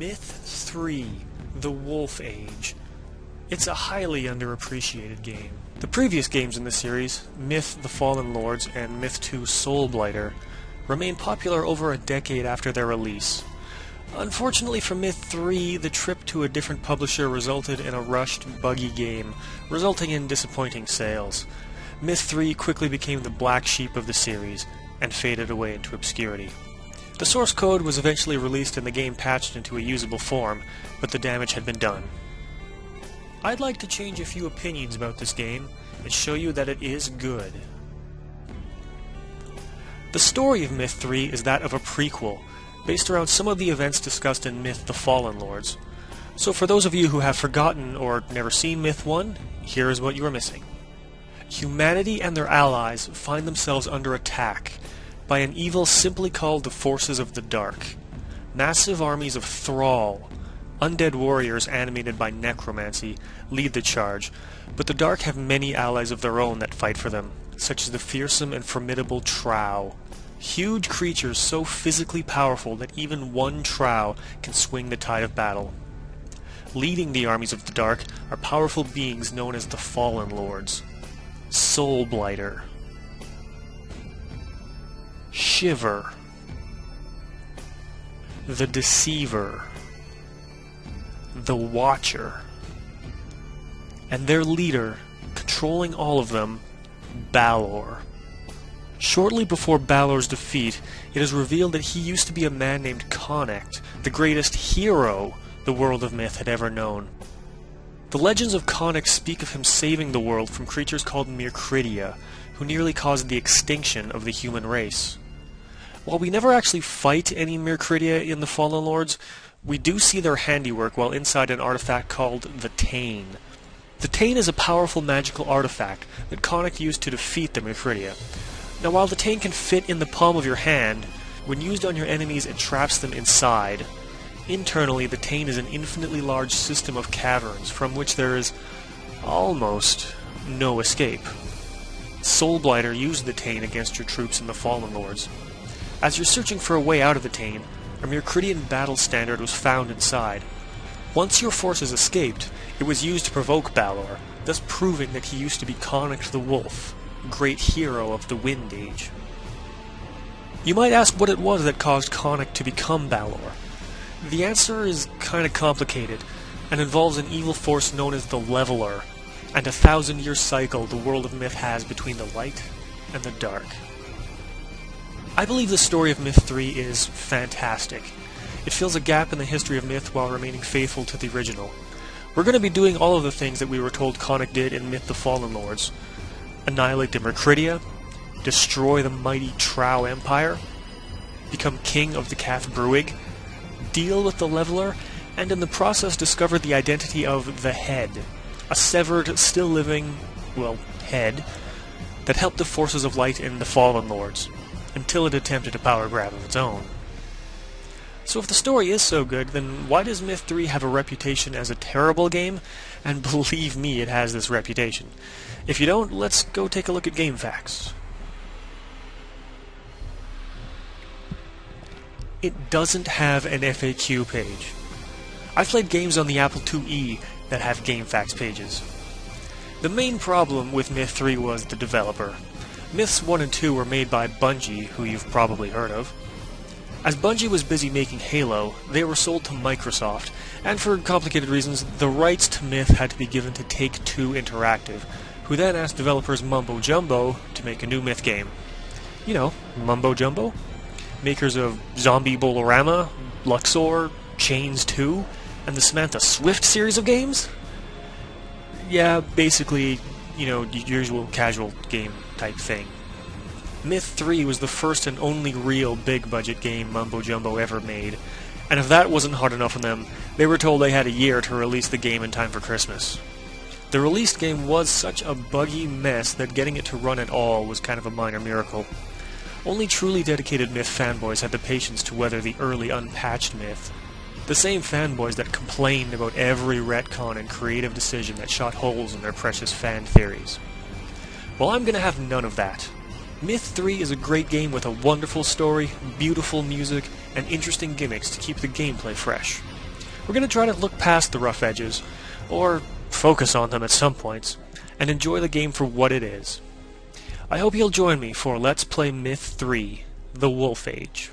Myth 3: The Wolf Age. It's a highly underappreciated game. The previous games in the series, Myth: The Fallen Lords and Myth 2: Soulblighter, remained popular over a decade after their release. Unfortunately for Myth 3, the trip to a different publisher resulted in a rushed, buggy game, resulting in disappointing sales. Myth 3 quickly became the black sheep of the series, and faded away into obscurity. The source code was eventually released and the game patched into a usable form, but the damage had been done. I'd like to change a few opinions about this game, and show you that it is good. The story of Myth 3 is that of a prequel, based around some of the events discussed in Myth: The Fallen Lords. So for those of you who have forgotten or never seen Myth 1, here is what you are missing. Humanity and their allies find themselves under attack by an evil simply called the Forces of the Dark. Massive armies of Thrall, undead warriors animated by necromancy, lead the charge, but the Dark have many allies of their own that fight for them, such as the fearsome and formidable Trow. Huge creatures so physically powerful that even one Trow can swing the tide of battle. Leading the armies of the Dark are powerful beings known as the Fallen Lords. Soulblighter, Shiver, the Deceiver, the Watcher, and their leader, controlling all of them, Balor. Shortly before Balor's defeat, it is revealed that he used to be a man named Connacht, the greatest hero the world of myth had ever known. The legends of Connacht speak of him saving the world from creatures called Mirkridia, who nearly caused the extinction of the human race. While we never actually fight any Mirkridia in the Fallen Lords, we do see their handiwork while inside an artifact called the Tane. The Tane is a powerful magical artifact that Connacht used to defeat the Mirkridia. Now while the Tane can fit in the palm of your hand, when used on your enemies it traps them inside. Internally, the Tane is an infinitely large system of caverns from which there is almost no escape. Soulblighter used the Tane against your troops in the Fallen Lords. As you're searching for a way out of the Tane, a Mirkridian battle standard was found inside. Once your forces escaped, it was used to provoke Balor, thus proving that he used to be Connacht the Wolf, great hero of the Wind Age. You might ask what it was that caused Connacht to become Balor. The answer is kinda complicated, and involves an evil force known as the Leveler, and a 1,000-year cycle the world of myth has between the light and the dark. I believe the story of Myth 3 is fantastic. It fills a gap in the history of myth while remaining faithful to the original. We're going to be doing all of the things that we were told Connacht did in Myth: The Fallen Lords. Annihilate the Mirkridia, destroy the mighty Trow Empire, become king of the Cath Bruig, deal with the Leveler, and in the process discover the identity of the Head, a severed, still living, head, that helped the forces of light in the Fallen Lords, until it attempted a power grab of its own. So if the story is so good, then why does Myth 3 have a reputation as a terrible game? And believe me, it has this reputation. If you don't, let's go take a look at GameFAQs. It doesn't have an FAQ page. I've played games on the Apple IIe that have GameFAQs pages. The main problem with Myth 3 was the developer. Myths 1 and 2 were made by Bungie, who you've probably heard of. As Bungie was busy making Halo, they were sold to Microsoft, and for complicated reasons, the rights to Myth had to be given to Take-Two Interactive, who then asked developers Mumbo Jumbo to make a new Myth game. You know, Mumbo Jumbo? Makers of Zombie Bolorama, Luxor, Chains 2, and the Samantha Swift series of games? Yeah, basically, usual casual game type thing. Myth 3 was the first and only real big-budget game Mumbo Jumbo ever made, and if that wasn't hard enough on them, they were told they had a year to release the game in time for Christmas. The released game was such a buggy mess that getting it to run at all was kind of a minor miracle. Only truly dedicated Myth fanboys had the patience to weather the early unpatched Myth. The same fanboys that complained about every retcon and creative decision that shot holes in their precious fan theories. Well, I'm gonna have none of that. Myth 3 is a great game with a wonderful story, beautiful music, and interesting gimmicks to keep the gameplay fresh. We're going to try to look past the rough edges, or focus on them at some points, and enjoy the game for what it is. I hope you'll join me for Let's Play Myth 3, The Wolf Age.